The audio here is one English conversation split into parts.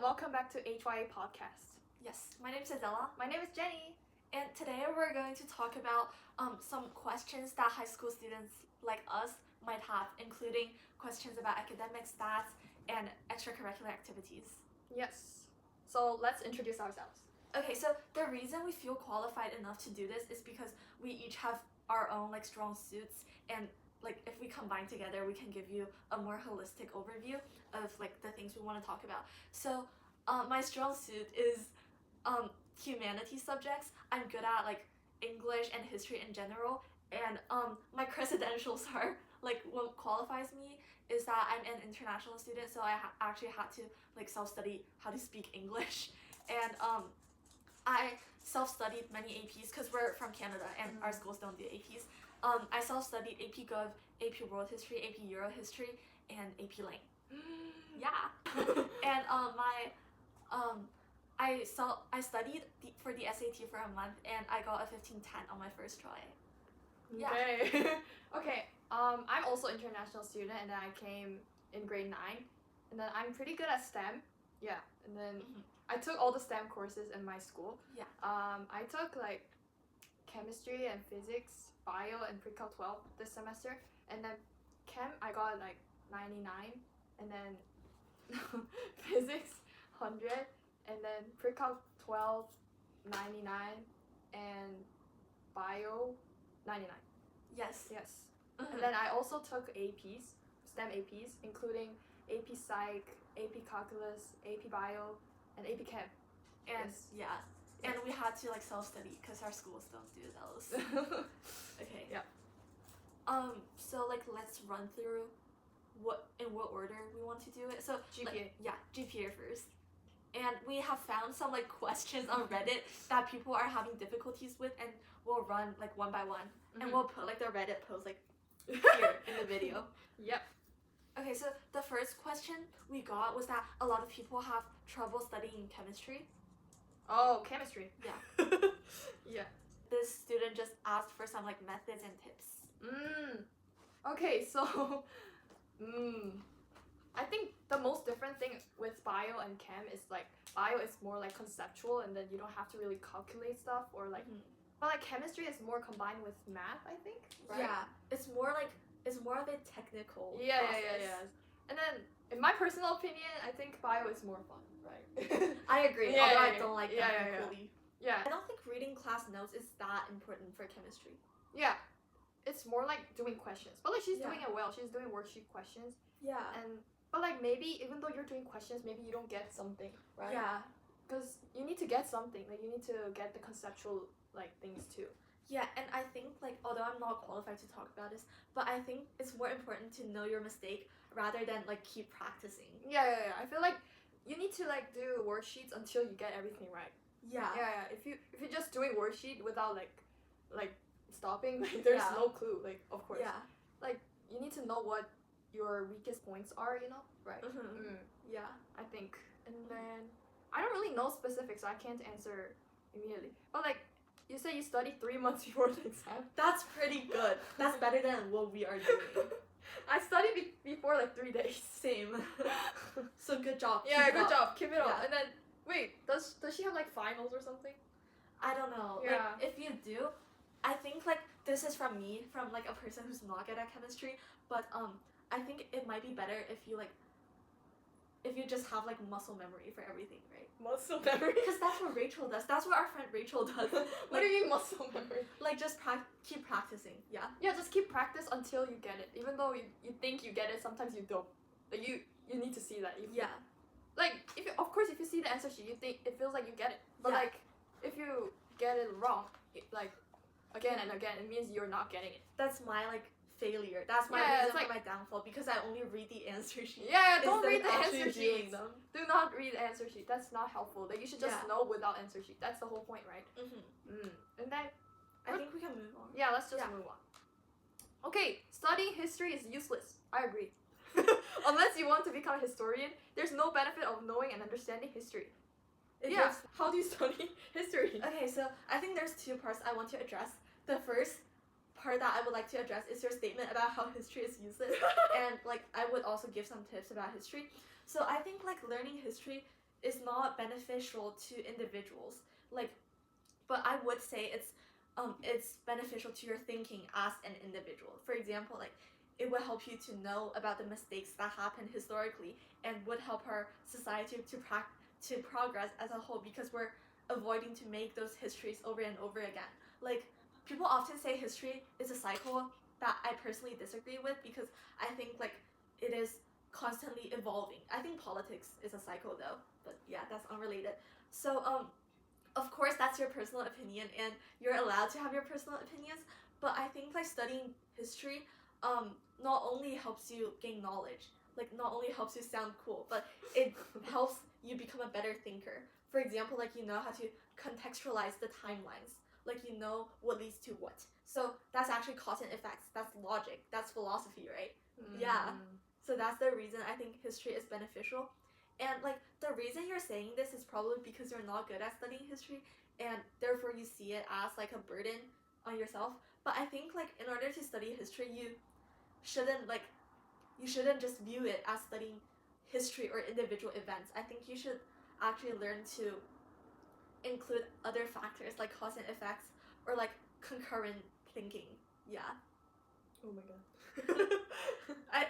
welcome back to HYA Podcast. Yes, my name is Adela, My name is Jenny. and today we're going to talk about some questions that high school students like us might have, including questions about academic stats and extracurricular activities. Yes. So let's introduce ourselves. Okay, so the reason we feel qualified enough to do this is because we each have our own strong suits, and if we combine together, we can give you a more holistic overview of the things we want to talk about. So my strong suit is humanities subjects. I'm good at English and history in general, and my credentials are what qualifies me is that I'm an international student, so I actually had to self-study how to speak English, and I self-studied many APs because we're from Canada and our schools don't do APs. I self-studied AP Gov, AP World History, AP Euro History, and AP Lang. Yeah. And I studied for the SAT for a month, and I got a 1510 on my first try. Yeah. Okay. Okay. I'm also an international student, and then I came in grade 9, and then I'm pretty good at STEM. Yeah. And then I took all the STEM courses in my school. Yeah. I took chemistry and physics, bio, and pre-cal 12 this semester, and then chem I got 99, and then physics 100, and then pre-cal 12 99, and bio 99. Yes. Yes. And then I also took APs, STEM APs, including AP Psych, AP Calculus, AP Bio, and AP Chem. And Yes. yeah. And we had to self-study because our schools don't do those. Okay. Yeah. So let's run through in what order we want to do it. So GPA. GPA first. And we have found some questions on Reddit that people are having difficulties with, and we'll run one by one, and we'll put the Reddit post here in the video. Yep. Okay, so the first question we got was that a lot of people have trouble studying chemistry. Oh, chemistry. Yeah. Yeah. This student just asked for some methods and tips. Okay, so I think the most different thing with bio and chem is bio is more conceptual, and then you don't have to really calculate stuff or but chemistry is more combined with math, I think. Right? Yeah, it's more of a technical Yeah, process. And then in my personal opinion, I think bio is more fun, right? I agree, although I don't like that equally. Yeah. I don't think reading class notes is that important for chemistry. Yeah. It's more doing questions. But she's doing it well. She's doing worksheet questions. Yeah. But maybe even though you're doing questions, maybe you don't get something, right? Yeah. Because you need to get something. You need to get the conceptual things too. Yeah, and I think although I'm not qualified to talk about this, but I think it's more important to know your mistake rather than keep practicing. Yeah. I feel you need to do worksheets until you get everything right. Yeah. Yeah. If you're just doing worksheet without stopping, there's no clue. Of course. Yeah. You need to know what your weakest points are. Right. Yeah. I think. And then I don't really know specifics, so I can't answer immediately. But you say you studied 3 months before the exam. That's pretty good. That's better than what we are doing. I studied before 3 days. Same. So good job. Yeah, Keep good up. job. Keep it up. Yeah. And then wait, does she have finals or something? I don't know. Yeah. If you do, I think this is from me, from a person who's not good at chemistry, but I think it might be better if you just have muscle memory for everything, right? Muscle memory? Because that's what Rachel does. That's what our friend Rachel does. What do you mean muscle memory? Just keep practicing. Yeah. Yeah, just keep practice until you get it. Even though you think you get it, sometimes you don't. You need to see that. Yeah. If you, of course, if you see the answer sheet, you think it feels like you get it. But if you get it wrong, again and again, it means you're not getting it. That's my failure. That's my reason for my downfall, because I only read the answer sheet. Yeah, don't read the actually answer doing sheet. them. Do not read the answer sheet. That's not helpful. You should just know without answer sheet. That's the whole point, right? And then I think we can move on. yeah, let's just move on. Okay, studying history is useless. I agree. Unless you want to become a historian, there's no benefit of knowing and understanding history. How do you study history? Okay, so I think there's two parts I want to address. The first part that I would like to address is your statement about how history is useless, and I would also give some tips about history. So I think learning history is not beneficial to individuals. Like, but I would say it's beneficial to your thinking as an individual. For example, like it would help you to know about the mistakes that happened historically and would help our society to progress as a whole, because we're avoiding to make those histories over and over again. Like people often say history is a cycle, that I personally disagree with, because I think like it is constantly evolving. I think politics is a cycle though, but yeah, that's unrelated. So of course that's your personal opinion and you're allowed to have your personal opinions, but I think like studying history not only helps you gain knowledge, like not only helps you sound cool, but it helps you become a better thinker. For example, like you know how to contextualize the timelines, like you know what leads to what. So that's actually cause and effects, that's logic, that's philosophy, right? Yeah. So that's the reason I think history is beneficial. And like the reason you're saying this is probably because you're not good at studying history and therefore you see it as like a burden on yourself. But I think like in order to study history, you shouldn't just view it as studying history or individual events. I think you should actually learn to include other factors like cause and effects or like concurrent thinking. Yeah. Oh my god.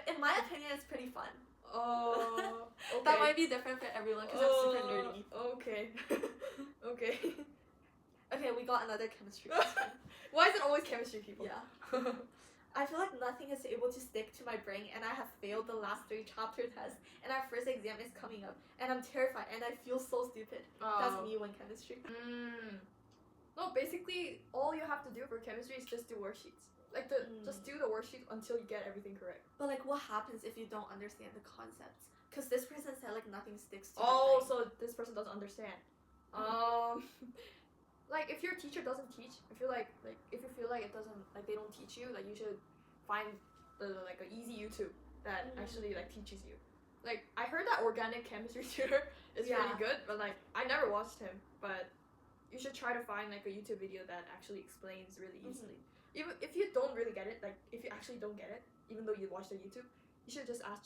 In my opinion, it's pretty fun. Oh, okay. That might be different for everyone because I'm super nerdy. Okay. Okay. Okay, we got another chemistry question. Why is it always chemistry people? Yeah. I feel like nothing is able to stick to my brain, and I have failed the last 3 chapter tests, and our first exam is coming up, and I'm terrified, and I feel so stupid. That's me when chemistry. No, basically, all you have to do for chemistry is just do worksheets. Like, just do the worksheet until you get everything correct. But, like, what happens if you don't understand the concepts? Because this person said, like, nothing sticks to Oh, the brain. so this person doesn't understand. Like, if your teacher doesn't teach, if you if you feel like it doesn't, like, they don't teach you, like, you should find like an easy YouTube that actually like teaches you. Like, I heard that organic chemistry tutor is pretty good, but like I never watched him. But you should try to find like a YouTube video that actually explains really easily. Even if you don't really get it, like if you actually don't get it, even though you watch the YouTube, you should just ask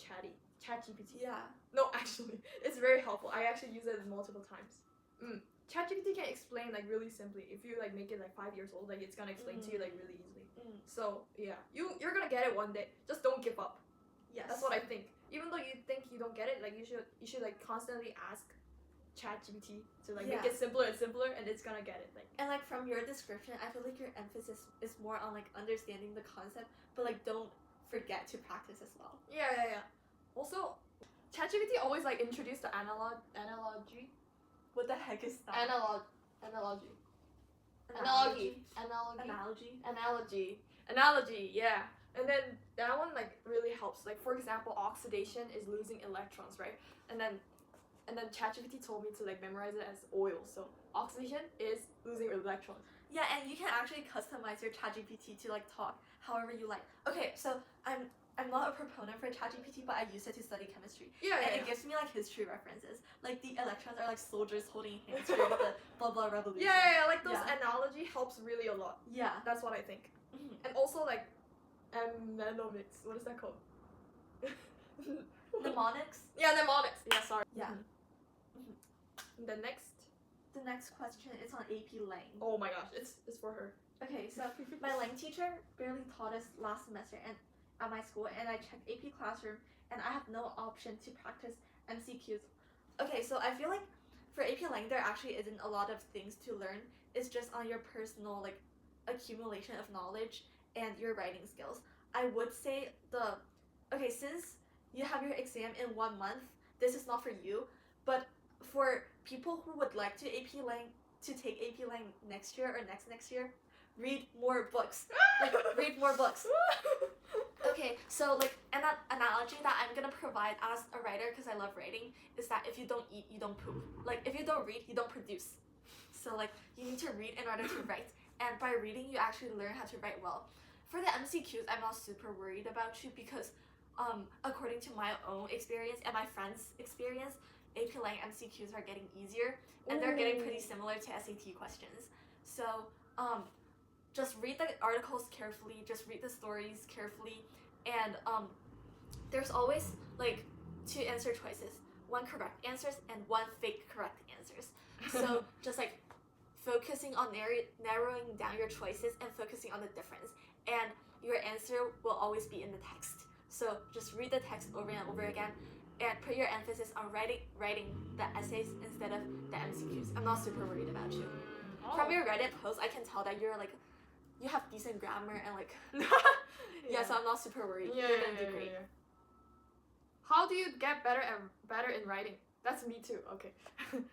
ChatGPT. Yeah. No, actually, it's very helpful. I actually use it multiple times. ChatGPT can explain like really simply. If you like make it like 5 years old, like it's gonna explain to you like really easily. So yeah, you're gonna get it one day. Just don't give up. Yes. That's what I think. Even though you think you don't get it, like you should like constantly ask ChatGPT to like make it simpler and simpler, and it's gonna get it. Like, and like from your description, I feel like your emphasis is more on like understanding the concept, but like don't forget to practice as well. Yeah. Also, ChatGPT always like introduce the analogy. What the heck is that? Analogy. Yeah. And then that one like really helps. Like, for example, oxidation is losing electrons, right? And then ChatGPT told me to like memorize it as oil. So oxidation is losing electrons. Yeah, and you can actually customize your ChatGPT to like talk however you like. Okay, so I'm not a proponent for ChatGPT, but I use it to study chemistry. It gives me like history references. Like the electrons are like soldiers holding hands during the blah blah revolution. Yeah, like those analogy helps really a lot. Yeah. That's what I think. And also like mnemonics. What is that called? Mnemonics? Yeah, mnemonics. Yeah, sorry. Yeah. The next question is on AP Lang. Oh my gosh, it's for her. Okay, so my Lang teacher barely taught us last semester and at my school, and I checked AP Classroom, and I have no option to practice MCQs. Okay, so I feel like for AP Lang, there actually isn't a lot of things to learn. It's just on your personal like accumulation of knowledge and your writing skills. I would say since you have your exam in 1 month, this is not for you, but for people who would like to take AP Lang next year or next year, read more books. Read more books. Okay, so like an analogy that I'm gonna provide as a writer, because I love writing, is that if you don't eat, you don't poop. Like if you don't read, you don't produce. So like you need to read in order to write, and by reading you actually learn how to write well. For the MCQs, I'm not super worried about you because according to my own experience and my friends' experience, AP Lang MCQs are getting easier, and they're getting pretty similar to SAT questions. So just read the articles carefully, just read the stories carefully, and there's always like 2 answer choices. one correct answers and one fake correct answers. So just like focusing on narrowing down your choices and focusing on the difference. And your answer will always be in the text. So just read the text over and over again and put your emphasis on writing the essays instead of the MCQs. I'm not super worried about you. From your Reddit post, I can tell that you're like, you have decent grammar and like, so I'm not super worried. You're gonna do great. How do you get better in writing? That's me too. Okay.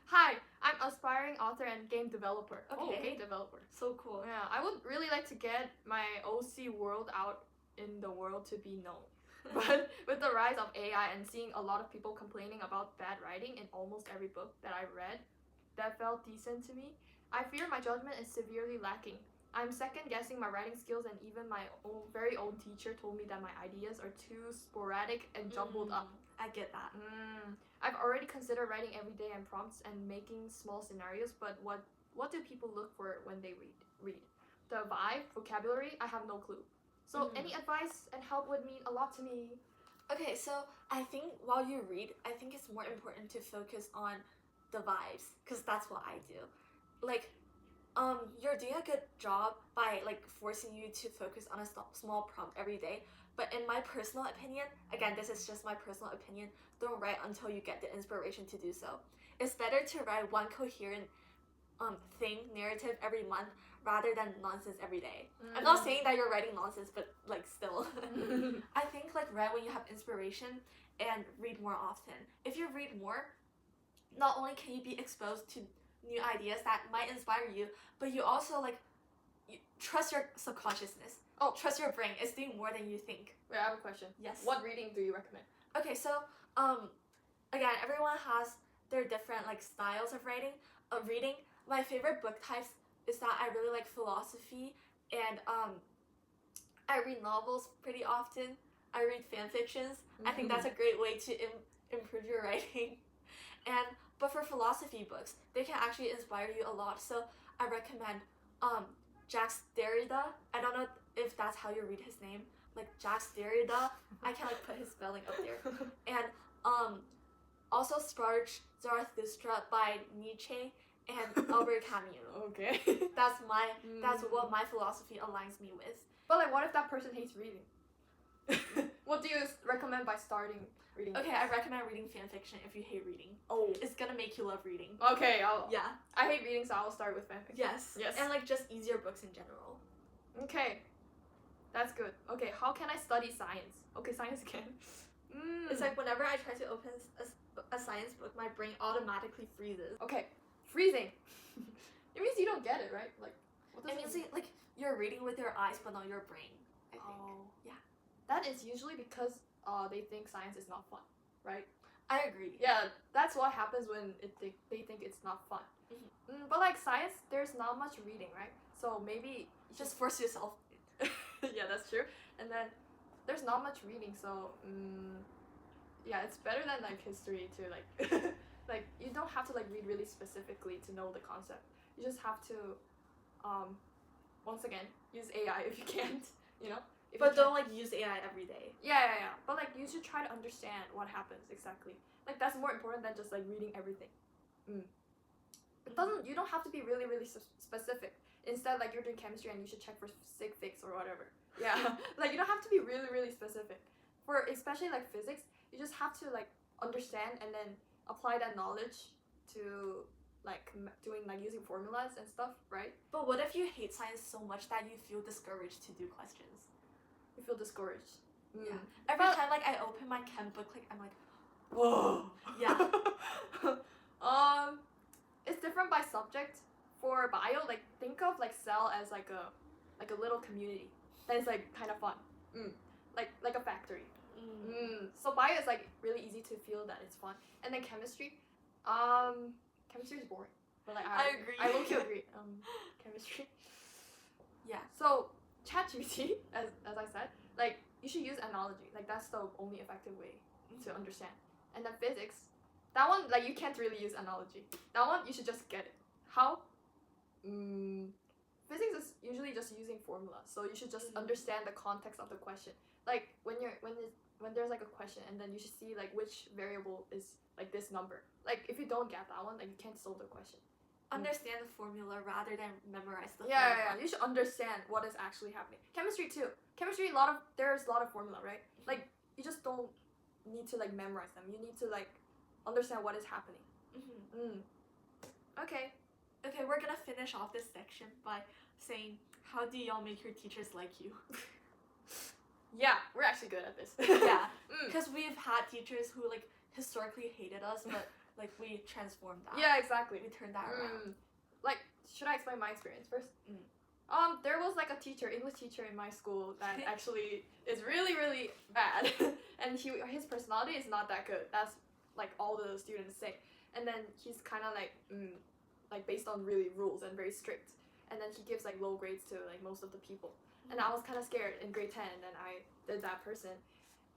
Hi, I'm aspiring author and game developer. Okay. Game developer. So cool. Yeah, I would really like to get my OC world out in the world to be known. But with the rise of AI and seeing a lot of people complaining about bad writing in almost every book that I read that felt decent to me, I fear my judgment is severely lacking. I'm second guessing my writing skills, and even my very own teacher told me that my ideas are too sporadic and jumbled up. I get that. I've already considered writing everyday and prompts and making small scenarios, but what do people look for when they read? The vibe, vocabulary, I have no clue. So any advice and help would mean a lot to me. Okay, so I think while you read, I think it's more important to focus on the vibes, because that's what I do. Like, you're doing a good job by like forcing you to focus on a small prompt every day. But in my personal opinion, again, this is just my personal opinion, don't write until you get the inspiration to do so. It's better to write one coherent narrative every month rather than nonsense every day. I'm not saying that you're writing nonsense, but like still. I think like write when you have inspiration and read more often. If you read more, not only can you be exposed to new ideas that might inspire you, but you also like trust your subconsciousness. Trust your brain. It's doing more than you think. Wait, I have a question. Yes. What reading do you recommend? Okay, so again, everyone has their different like styles of reading. My favorite book types is that I really like philosophy, and I read novels pretty often. I read fan fictions. I think that's a great way to improve your writing. But for philosophy books, they can actually inspire you a lot. So I recommend Jacques Derrida. I don't know if that's how you read his name, like Jacques Derrida. I can like put his spelling up there. And also Sparge Zarathustra by Nietzsche and Albert Camus. Okay. That's what my philosophy aligns me with. But like, what if that person hates reading? What do you recommend by starting reading? Okay, I recommend reading fan fiction if you hate reading. It's gonna make you love reading. Okay, Yeah. I hate reading, so I'll start with fan fiction. Yes. And like just easier books in general. Okay. That's good. Okay, how can I study science? Okay, science again. It's like whenever I try to open a science book, my brain automatically freezes. Okay, freezing. It means you don't get it, right? Like, what does it means like you're reading with your eyes, but not your brain. I think. Yeah. That is usually because they think science is not fun, right? I agree. Yeah, that's what happens when they think it's not fun. But like science, there's not much reading, right? So maybe just force yourself. Yeah, that's true. And then there's not much reading, so yeah, it's better than like history to like like you don't have to like read really specifically to know the concept. You just have to once again use AI if you can't, you know. But don't like use AI every day. Yeah. But like you should try to understand what happens exactly. Like that's more important than just like reading everything. It doesn't. You don't have to be really specific. Instead, like you're doing chemistry and you should check for sig figs or whatever. Yeah. Like you don't have to be really specific. For especially like physics, you just have to like understand and then apply that knowledge to like doing like using formulas and stuff, right? But what if you hate science so much that you feel discouraged to do questions? You feel discouraged. Yeah. Every time like I open my chem book, like I'm like, whoa. Yeah. It's different by subject. For bio, like think of like cell as like a little community that is like kind of fun. Like a factory. So bio is like really easy to feel that it's fun. And then chemistry, chemistry is boring. But like I agree. I low-key agree. Chemistry. Yeah. So ChatGPT, as I said, like you should use analogy. Like that's the only effective way to understand. And then physics, that one like you can't really use analogy. That one you should just get it. How? Physics is usually just using formulas, so you should just understand the context of the question. Like when when there's like a question, and then you should see like which variable is like this number. Like if you don't get that one, like you can't solve the question. Understand the formula rather than memorize the Yeah, formula. you should understand what is actually happening. Chemistry too. Chemistry, there's a lot of formula, right? Like you just don't need to like memorize them. You need to like understand what is happening. Okay. Okay, we're gonna finish off this section by saying, how do y'all make your teachers like you? Yeah, we're actually good at this. Yeah, because we've had teachers who like historically hated us, but like we transformed that. Yeah, exactly. We turned that around. Like, should I explain my experience first? There was like a teacher, English teacher in my school that actually is really, really bad, and his personality is not that good. That's like all the students say. And then he's kind of like based on really rules and very strict. And then he gives like low grades to like most of the people. And I was kind of scared in grade 10, and then I did that person.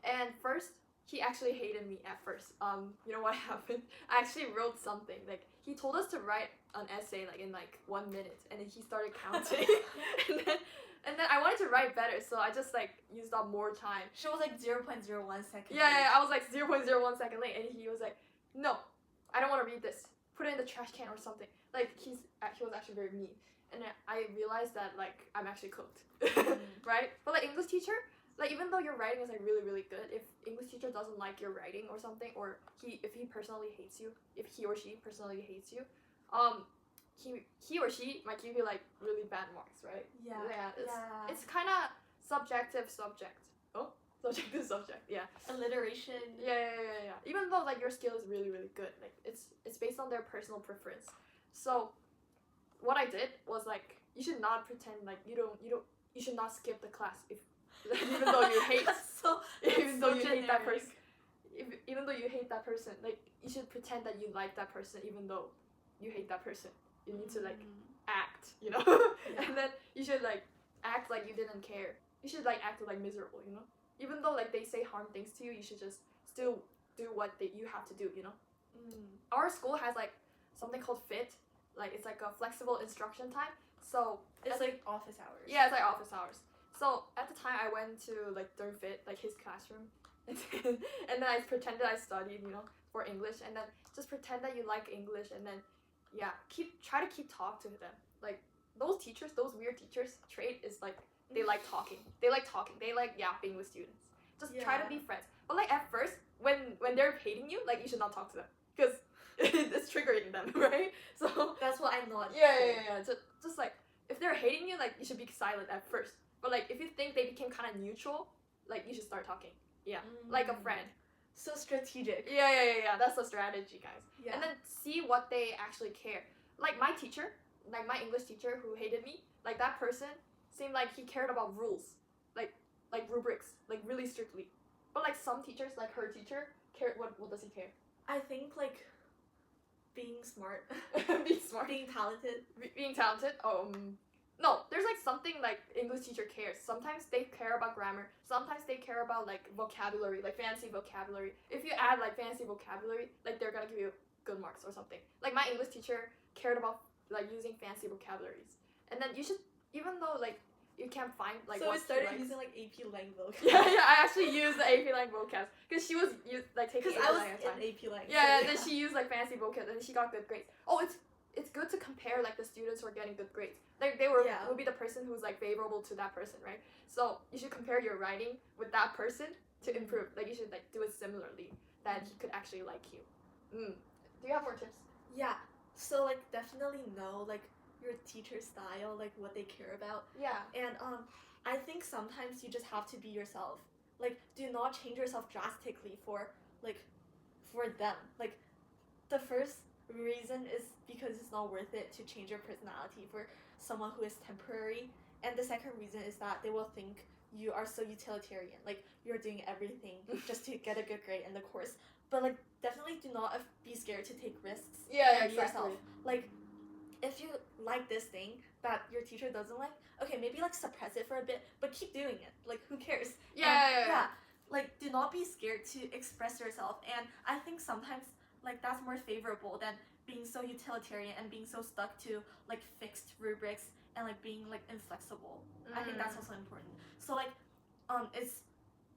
And first, he actually hated me at first. You know what happened? I actually wrote something. Like, he told us to write an essay like in like 1 minute, and then he started counting. and then I wanted to write better, so I just like used up more time. She was like 0.01 seconds. Yeah, I was like 0.01 second late, and he was like, no, I don't want to read this. Put it in the trash can or something. Like, he was actually very mean. And then I realized that like I'm actually cooked. Right? But like English teacher, like even though your writing is like really, really good, if English teacher doesn't like your writing or something, or if he personally hates you, if he or she personally hates you, he or she might give you like really bad marks, right? Yeah. It's kind of subjective subject. Oh, subjective subject. Yeah. Alliteration. Yeah. Even though like your skill is really, really good, like it's based on their personal preference. So what I did was like, you should not pretend like you should not skip the class if even though you hate even though you hate that person. Even though you hate that person, like you should pretend that you like that person even though you hate that person. You need to like act, you know? And then you should like act like you didn't care. You should like act like miserable, you know? Even though like they say harm things to you, you should just still do what you have to do, you know? Our school has like something called FIT. Like it's like a flexible instruction time. So it's like office hours. Yeah, it's like office hours. So at the time I went to like during FIT, like his classroom, and then I pretended I studied, you know, for English, and then just pretend that you like English, and then try to keep talk to them. Like those weird teachers trait is like they like talking. They like yapping with students. Just try to be friends. But like at first, when they're hating you, like you should not talk to them because it's triggering them, right? So that's what I'm not. Yeah. Just like if they're hating you, like you should be silent at first. But like if you think they became kind of neutral, like you should start talking. Yeah, like a friend. So strategic. Yeah. That's the strategy, guys. Yeah. And then see what they actually care. Like my teacher, like my English teacher who hated me, like that person seemed like he cared about rules, like rubrics, like really strictly. But like some teachers, like her teacher, what does he care? I think like being smart. Being smart. Being talented. Being talented? No, there's like something like English teacher cares. Sometimes they care about grammar. Sometimes they care about like vocabulary, like fancy vocabulary. If you add like fancy vocabulary, like they're gonna give you good marks or something. Like my English teacher cared about like using fancy vocabularies. And then you should, even though like you can't find like so what we started she likes. using like AP Lang vocab. Yeah, I actually used the AP Lang vocab because she was taking because I was in AP Lang. Yeah, and then she used like fancy vocab and she got good grades. Oh, it's good to compare like the students who are getting good grades. Like they will be the person who's like favorable to that person, right? So you should compare your writing with that person to improve. Like you should like do it similarly that he could actually like you. Do you have more tips? Yeah. So like definitely know like your teacher style, like what they care about. Yeah. And I think sometimes you just have to be yourself. Like do not change yourself drastically for them. Like the first reason is because it's not worth it to change your personality for someone who is temporary, and the second reason is that they will think you are so utilitarian, like you're doing everything just to get a good grade in the course. But like definitely do not be scared to take risks. Yeah, be yourself. Like if you like this thing that your teacher doesn't like, okay, maybe like suppress it for a bit, but keep doing it. Like who cares? Yeah. Like do not be scared to express yourself, and I think sometimes like that's more favorable than being so utilitarian and being so stuck to like fixed rubrics and like being like inflexible. I think that's also important. So like it's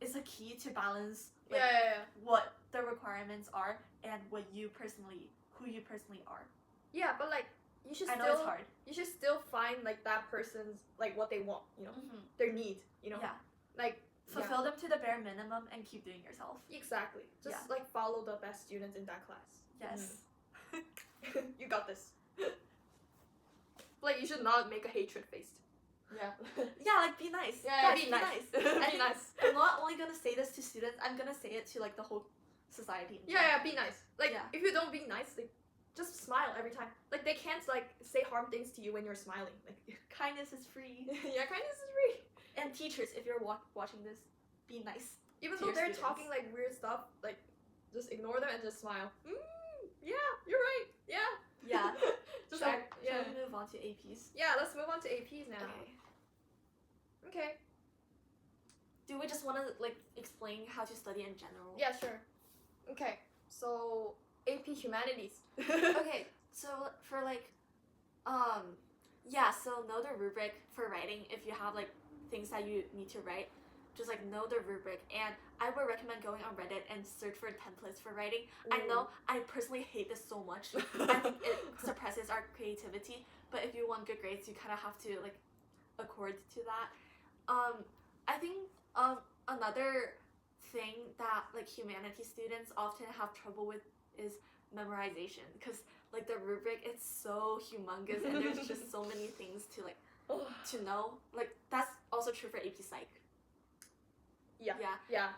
is a key to balance yeah. what the requirements are and who you personally are. Yeah, but like you should I know still it's hard. you should still find like that person's like what they want, you know, their need, you know, Yeah. like Fulfill them to the bare minimum and keep doing yourself. exactly. Just like follow the best students in that class. Yes. You got this. Like you should not make a hatred face. Yeah. Yeah, like be nice. Yeah, Guys, be nice. And Be nice. I'm not only gonna say this to students, I'm gonna say it to like the whole society. Yeah, be nice. Like Yeah. if you don't be nice, like just smile every time. Like they can't like say harm things to you when you're smiling. Like Kindness is free. yeah, kindness is free. And teachers, if you're watching this, be nice. Even To though your they're students. talking like weird stuff, like just ignore them and just smile. Yeah, you're right. Yeah. Yeah. Just Shall like yeah. we move on to APs? Yeah, let's move on to APs now. Okay. Do we just want to like explain how to study in general? Yeah, sure. Okay. So AP Humanities. Okay, so for like, yeah, so know the rubric for writing if you have like things that you need to write. Just like know the rubric, and I would recommend going on Reddit and search for templates for writing. I know I personally hate this so much. I think it suppresses our creativity, but if you want good grades, you kind of have to like accord to that. I think another thing that like humanities students often have trouble with is memorization, because like the rubric, it's so humongous and there's just so many things to like to know. Like that's also true for AP Psych. Yeah.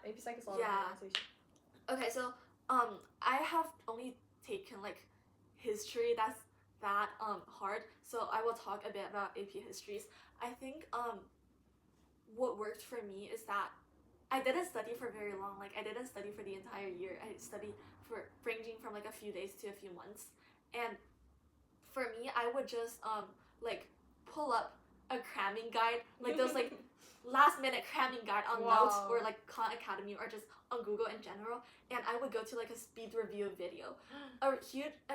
AP Psych is all Yeah. memorization. Okay, so I have only taken like history that's that hard, so I will talk a bit about AP histories. I think what worked for me is that I didn't study for very long. Like I didn't study for the entire year. I studied for ranging from like a few days to a few months. And for me, I would just like pull up a cramming guide, like those like last minute cramming guide on Notes or like Khan Academy or just on Google in general, and I would go to like a speed review video. A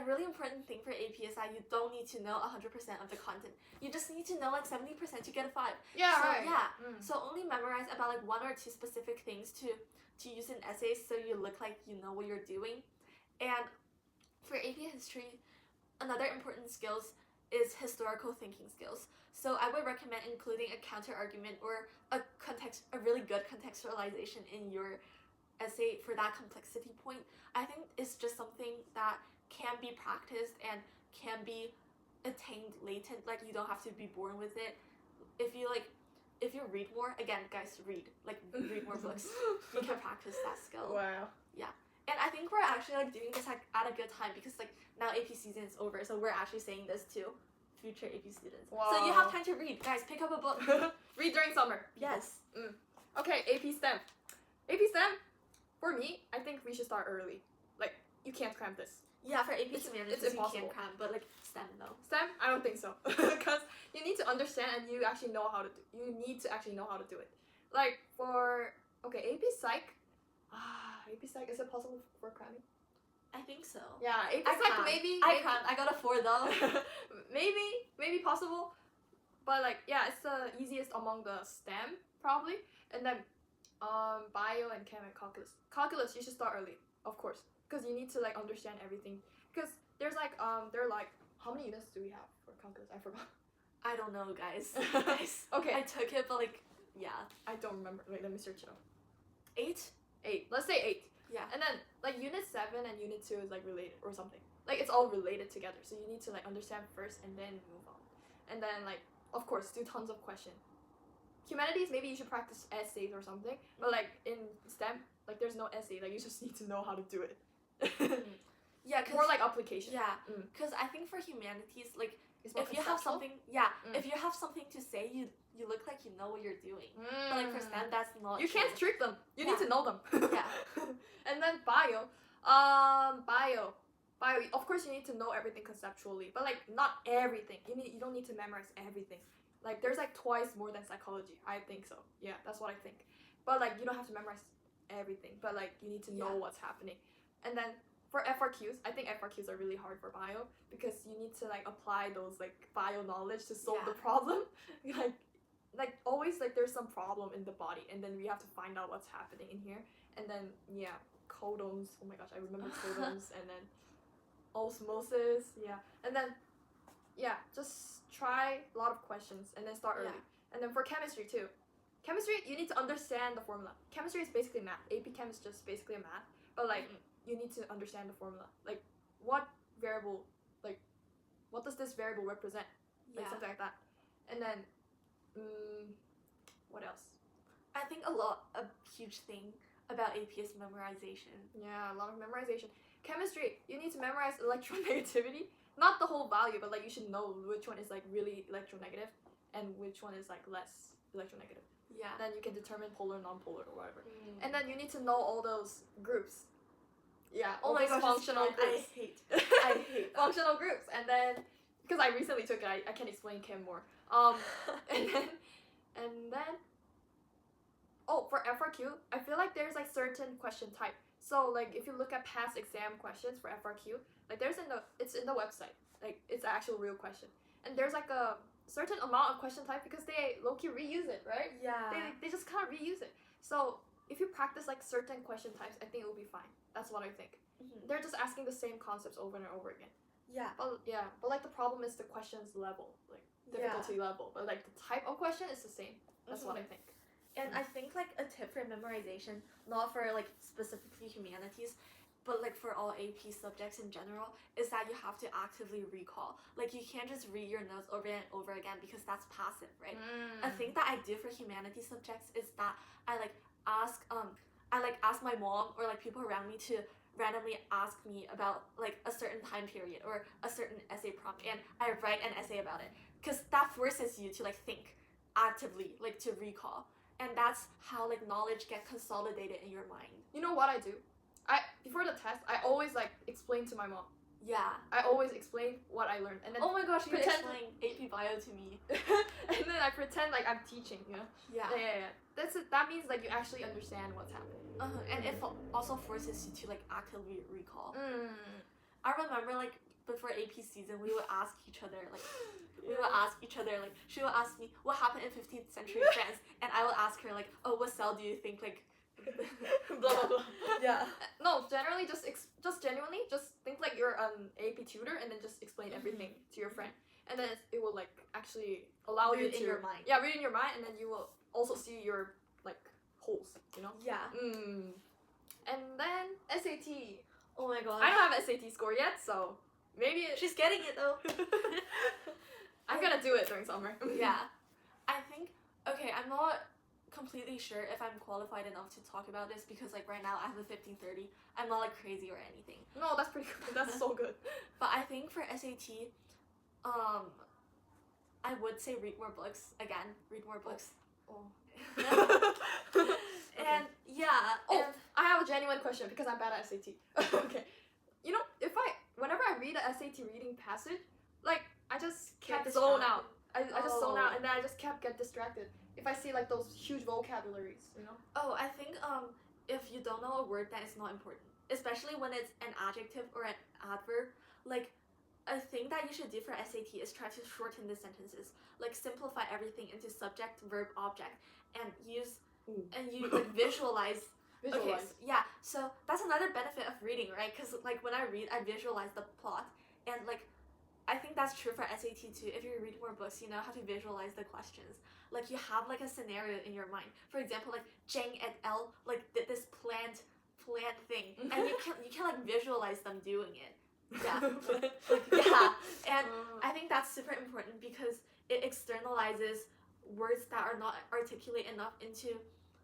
really important thing for AP is that you don't need to know 100% of the content. You just need to know like 70% to get a 5. Yeah, So, right. Yeah. So only memorize about like 1 or 2 specific things to use in essays, so you look like you know what you're doing. And for AP history, another important skills is historical thinking skills. So I would recommend including a counter argument or a really good contextualization in your essay for that complexity point. I think it's just something that can be practiced and can be attained latent. Like you don't have to be born with it. If you read more, again guys, read more books, you can practice that skill. Wow. And I think we're actually like doing this at a good time, because like now AP season is over, so we're actually saying this to future AP students. Wow. So you have time to read. Guys, pick up a book. Read during summer. Yes. Okay, AP STEM. AP STEM, for me, I think we should start early. Like, you can't cram this. Yeah, for AP humanities it's you impossible. can cram, but like STEM no. STEM, I don't think so. Because you need to understand and you actually know how to do. You need to actually know how to do it. Like for AP Psych. AP Psych, is it possible for cramming? I think so. Yeah, AP I Psych crammed. maybe. I crammed. I got a 4 though. maybe possible, but like yeah, it's the easiest among the STEM probably. And then bio and chem and calculus you should start early, of course, because you need to like understand everything, because there's like there are like, how many units do we have for calculus? I forgot. I don't know, guys. Okay, I took it, but like yeah, I don't remember. Wait, let me search it up. 8. Let's say 8. Yeah. And then like unit 7 and unit 2 is like related or something. Like it's all related together. So you need to like understand first and then move on. And then like of course do tons of questions. Humanities, maybe you should practice essays or something. But like in STEM, like there's no essay. Like you just need to know how to do it. Yeah, more like application. Yeah, because I think for humanities, like It's more if you have conceptual. something, if you have something to say, you look like you know what you're doing. But like for STEM, that's not. You can't trick them. You need to know them. Yeah. And then bio. Of course you need to know everything conceptually, but like not everything. You don't need to memorize everything. Like there's like twice more than psychology. I think so. Yeah, that's what I think. But like you don't have to memorize everything, but like you need to know what's happening. And then for FRQs, I think FRQs are really hard for bio, because you need to like apply those like bio knowledge to solve the problem. Like like always like there's some problem in the body, and then we have to find out what's happening in here, and then codons. Oh my gosh, I remember codons, and then osmosis. Yeah, and then just try a lot of questions, and then start early. And then for chemistry too. Chemistry, you need to understand the formula. Chemistry is basically math. AP Chem is just basically a math, but like you need to understand the formula. Like what variable, like what does this variable represent? Like something like that. And then, what else? I think a huge thing about AP is memorization. Yeah, a lot of memorization. Chemistry, you need to memorize electronegativity. Not the whole value, but like you should know which one is like really electronegative and which one is like less electronegative. Yeah. Then you can determine polar, non-polar, or whatever. And then you need to know all those groups. Yeah. Oh my gosh, functional groups. I hate that. Functional groups. And then, because I recently took it, I can explain chem more. And then, oh, for FRQ, I feel like there's like certain question type. So like if you look at past exam questions for FRQ, like it's in the website. Like it's an actual real question. And there's like a certain amount of question type because they low-key reuse it, right? Yeah. They just kind of reuse it. So if you practice like certain question types, I think it will be fine. That's what I think. They're just asking the same concepts over and over again. Yeah. But like the problem is the question's level, like difficulty level. But like the type of question is the same. That's what I think. And I think like a tip for memorization, not for like specifically humanities, but like for all AP subjects in general, is that you have to actively recall. Like you can't just read your notes over and over again because that's passive, right? A thing that I do for humanities subjects is that I ask my mom or like people around me to randomly ask me about like a certain time period or a certain essay prompt, and I write an essay about it because that forces you to like think actively, like to recall, and that's how like knowledge get consolidated in your mind. You know what I do? Before the test, I always like explain to my mom. Yeah. I always explain what I learned, and then oh my gosh, you pretend explain AP Bio to me. and then I pretend like I'm teaching, you know? Yeah. That means like you actually understand what's happening. And it also forces you to like actively recall. I remember like before AP season, we would ask each other like she would ask me what happened in 15th century France, and I would ask her like, oh, what cell do you think like blah blah blah. Yeah. No, generally just genuinely just think like you're an AP tutor, and then just explain everything to your friend, and then it will like actually allow you read to in your mind. Yeah, read in your mind, and then you will also see your like holes, you know. Yeah. And then SAT. Oh my god. I don't have an SAT score yet, so maybe She's getting it though. I'm gonna do it during summer. Yeah. I think I'm not completely sure if I'm qualified enough to talk about this because like right now I have a 1530. I'm not like crazy or anything. No, that's pretty good. That's so good. But I think for SAT, I would say read more books. Again, read more books. Oh. And yeah. And I have a genuine question because I'm bad at SAT. Okay. You know, whenever I read a SAT reading passage, like I just kept zone out. I just zone out, and then I just get distracted if I see like those huge vocabularies, you know. Oh, I think if you don't know a word, that is not important, especially when it's an adjective or an adverb. Like a thing that you should do for SAT is try to shorten the sentences, like simplify everything into subject, verb, object, and you like visualize. Okay, so that's another benefit of reading, right? Because like when I read, I visualize the plot, and like I think that's true for SAT too. If you read more books, you know how to visualize the questions. Like you have like a scenario in your mind. For example, like Zhang et al. Like did this plant thing, and you can like visualize them doing it. Yeah, and I think that's super important because it externalizes words that are not articulate enough into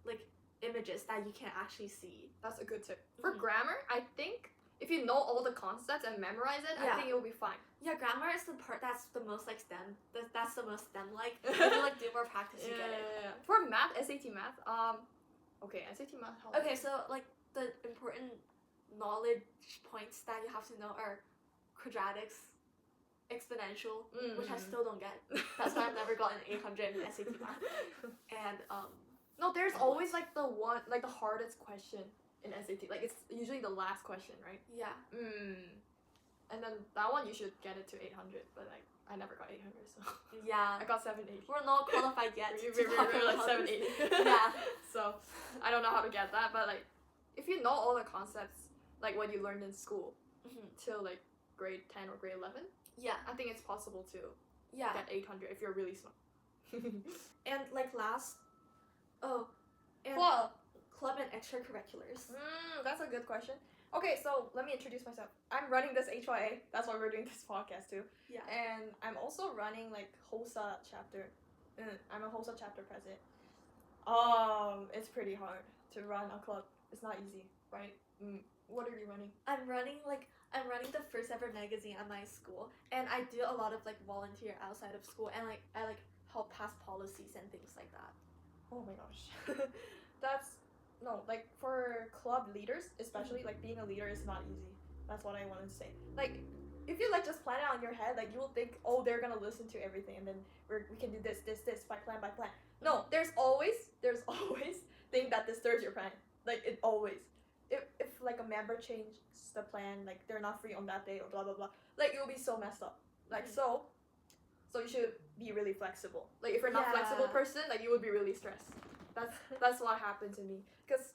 like images that you can actually see. That's a good tip. For grammar, I think if you know all the concepts and memorize it, I think it will be fine. Yeah, grammar is the part that's the most like STEM. That's the most STEM-like. If you like do more practice, you get it. Yeah. For math, SAT math, okay, SAT math. Okay, so like the important knowledge points that you have to know are quadratics, exponential, which I still don't get. That's why I've never gotten 800 in SAT math. And no, there's always like the hardest question in SAT. Like it's usually the last question, right? Yeah. And then that one you should get it to 800, but like I never got 800, so Yeah. I got 780. We're not qualified yet. We're like 780. Yeah. So I don't know how to get that, but like if you know all the concepts, like what you learned in school till like grade 10 or grade 11, Yeah. I think it's possible to Yeah. get 800 if you're really smart. And like and Well, club and extracurriculars. that's a good question. Okay, so let me introduce myself. I'm running this HYA. That's why we're doing this podcast too. Yeah. And I'm also running like HOSA chapter. I'm a HOSA chapter president. It's pretty hard to run a club. It's not easy, right? What are you running? I'm running the first ever magazine at my school, and I do a lot of like volunteer outside of school, and like I like help pass policies and things like that. Oh my gosh. Like for club leaders, especially like being a leader is not easy. That's what I wanted to say. Like if you like just plan it on your head, like you will think, oh, they're gonna listen to everything, and then we can do this by plan. No, there's always thing that disturbs your plan. Like it always. If like a member changes the plan, like they're not free on that day or blah blah blah, like it will be so messed up. Like so you should be really flexible. Like if you're not a flexible person, like you would be really stressed. That's what happened to me. Cause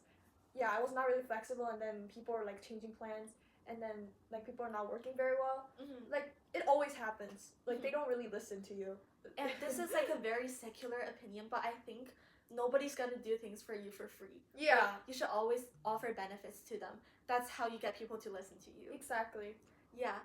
yeah, I was not really flexible, and then people are like changing plans, and then like people are not working very well. Like it always happens. Like they don't really listen to you. And this is like a very secular opinion, but I think nobody's gonna do things for you for free. Yeah. Like, you should always offer benefits to them. That's how you get people to listen to you. Exactly. Yeah.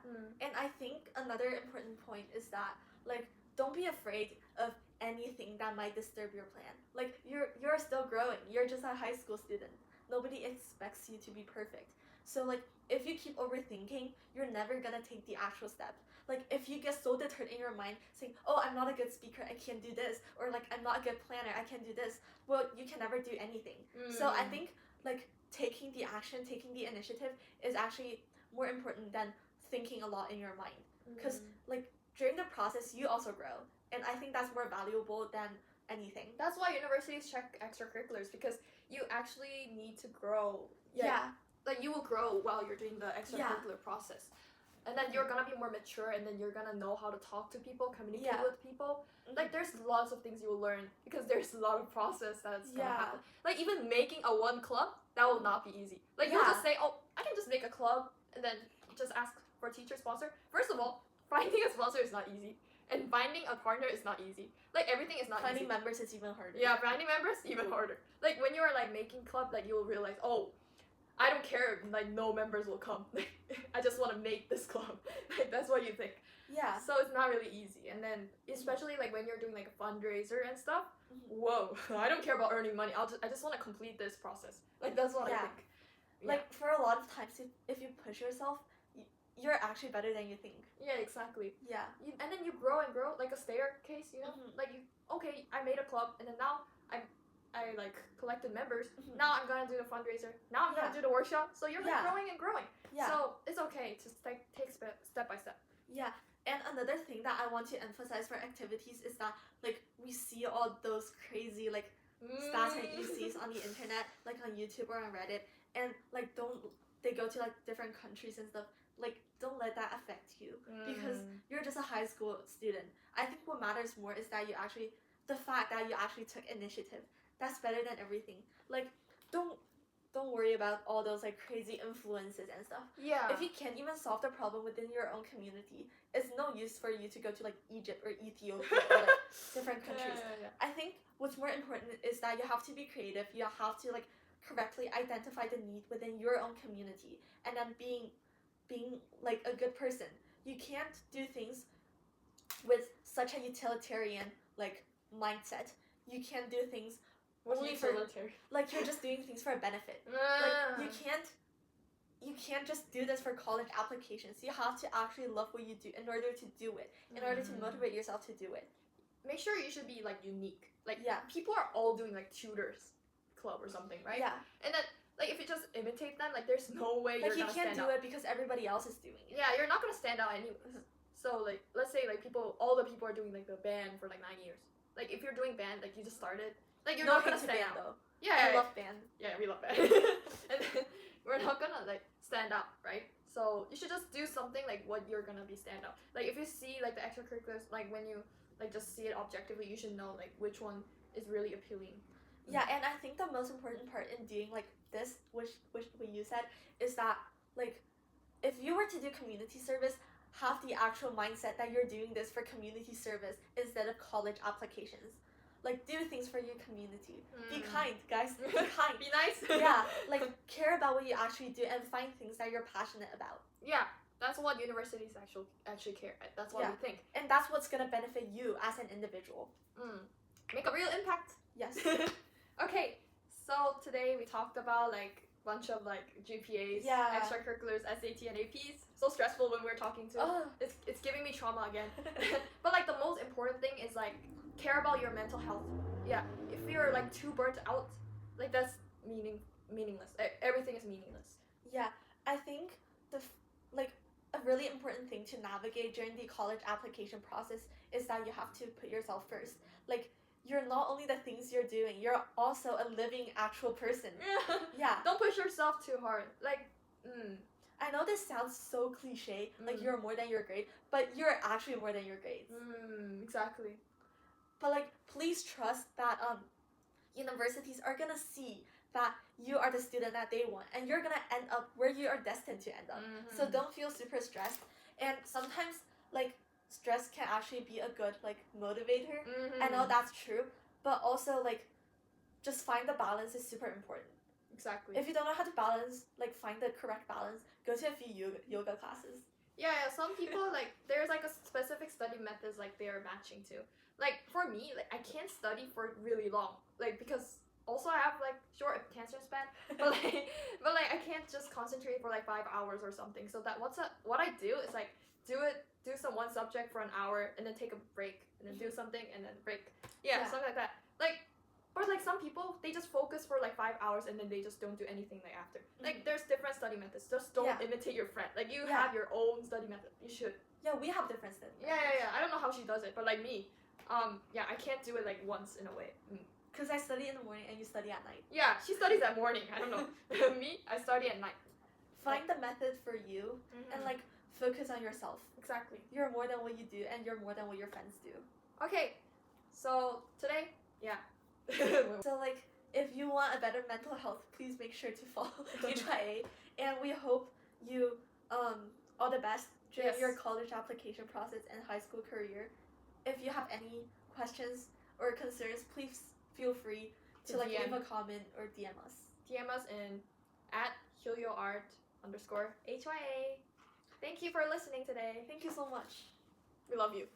And I think another important point is that like don't be afraid of anything that might disturb your plan. Like you're still growing. You're just a high school student. Nobody expects you to be perfect. So like if you keep overthinking, you're never gonna take the actual step. Like if you get so deterred in your mind saying, oh, I'm not a good speaker, I can't do this, or like I'm not a good planner, I can't do this, well, you can never do anything. So I think like taking the action, taking the initiative is actually more important than thinking a lot in your mind. Because like during the process you also grow, and I think that's more valuable than anything. That's why universities check extracurriculars, because you actually need to grow. Yeah. Like you will grow while you're doing the extracurricular process, and then you're gonna be more mature, and then you're gonna know how to talk to people, communicate with people. Like there's lots of things you will learn, because there's a lot of process that's gonna happen. Like even making a one club, that will not be easy. Like you'll just say, oh, I can just make a club and then just ask for a teacher sponsor. First of all, finding a sponsor is not easy, and finding a partner is not easy. Like everything is not Finding easy. members is even harder. Yeah, finding members even harder. Like when you're like making club, like you'll realize, oh, I don't care if like no members will come. I just want to make this club. Like that's what you think. Yeah. So it's not really easy. And then especially like when you're doing like a fundraiser and stuff, whoa, I don't care about earning money. I just want to complete this process. Like that's what I think. Like for a lot of times, if you push yourself, you're actually better than you think. Yeah, exactly. Yeah. And then you grow and grow, like a staircase, you know? Like I made a club, and then now I like collected members. Now I'm gonna do the fundraiser. Now I'm gonna do the workshop. So you're like growing and growing. Yeah. So it's okay to take step by step. Yeah. And another thing that I want to emphasize for activities is that like we see all those crazy like stats and ECs on the internet, like on YouTube or on Reddit, and like they go to like different countries and stuff. Like don't let that affect you, because you're just a high school student. I think what matters more is that the fact that you actually took initiative. That's better than everything. Like don't worry about all those like crazy influences and stuff. Yeah. If you can't even solve the problem within your own community, it's no use for you to go to like Egypt or Ethiopia or like different countries. Yeah. I think what's more important is that you have to be creative. You have to like correctly identify the need within your own community, and then being like a good person. You can't do things with such a utilitarian like mindset. You can't do things only for like you're just doing things for a benefit. Like you can't just do this for college applications. You have to actually love what you do in order to do it, in order to motivate yourself to do it. Make sure you should be like unique. Like people are all doing like tutors club or something, right? Yeah. And then like if you just imitate them, like there's no way like you're you gonna can't stand do out. it because everybody else is doing it. Yeah, you're not gonna stand out anyways. So like let's say like all the people are doing like the band for like 9 years. Like if you're doing band, like you just started, like you're not gonna stand out. Though. Yeah, I love band. Yeah, we love band. And then we're not gonna like stand out, right? So you should just do something like what you're gonna be stand out. Like if you see like the extracurriculars, like when you like just see it objectively, you should know like which one is really appealing. Yeah, and I think the most important part in doing like this, which what you said, is that like if you were to do community service, have the actual mindset that you're doing this for community service instead of college applications. Like do things for your community. Be kind, guys. Be kind. Be nice. Yeah, like care about what you actually do and find things that you're passionate about. Yeah, that's what universities actually care. That's what we think. And that's what's gonna benefit you as an individual. Make a real impact. Yes. Okay, so today we talked about like bunch of like GPAs, extracurriculars, SAT and APs. So stressful when we're talking to. It's giving me trauma again. But like the most important thing is like care about your mental health. Yeah, if you're like too burnt out, like that's meaningless. Everything is meaningless. Yeah, I think like a really important thing to navigate during the college application process is that you have to put yourself first. Like you're not only the things you're doing, you're also a living actual person. Yeah. Don't push yourself too hard. Like, I know this sounds so cliche, like you're more than your grade, but you're actually more than your grades. Exactly. But like, please trust that universities are gonna see that you are the student that they want, and you're gonna end up where you are destined to end up. So don't feel super stressed. And sometimes like stress can actually be a good like motivator. I know that's true, but also like just find the balance is super important. Exactly. If you don't know how to balance, like find the correct balance, go to a few yoga classes. Yeah, some people like there's like a specific study methods like they are matching to. Like for me, like I can't study for really long, like because also I have like short attention span, but like I can't just concentrate for like 5 hours or something. So that what I do is like do some one subject for an hour and then take a break and then do something and then break. Yeah, something like that. Like, or like some people they just focus for like 5 hours and then they just don't do anything like after. Like there's different study methods. Just don't imitate your friend. Like you have your own study method. You should. Yeah, we have different study methods. Yeah. I don't know how she does it, but like me, I can't do it like once in a way. Because I study in the morning and you study at night. Yeah, she studies at morning. I don't know. Me, I study at night. Find the method for you and like focus on yourself. Exactly. You're more than what you do and you're more than what your friends do. Okay, so today, So like, if you want a better mental health, please make sure to follow HIA. And we hope you all the best during your college application process and high school career. If you have any questions or concerns, please feel free to like leave a comment or DM us. DM us in @HilioArt_HYA. Thank you for listening today. Thank you so much. We love you.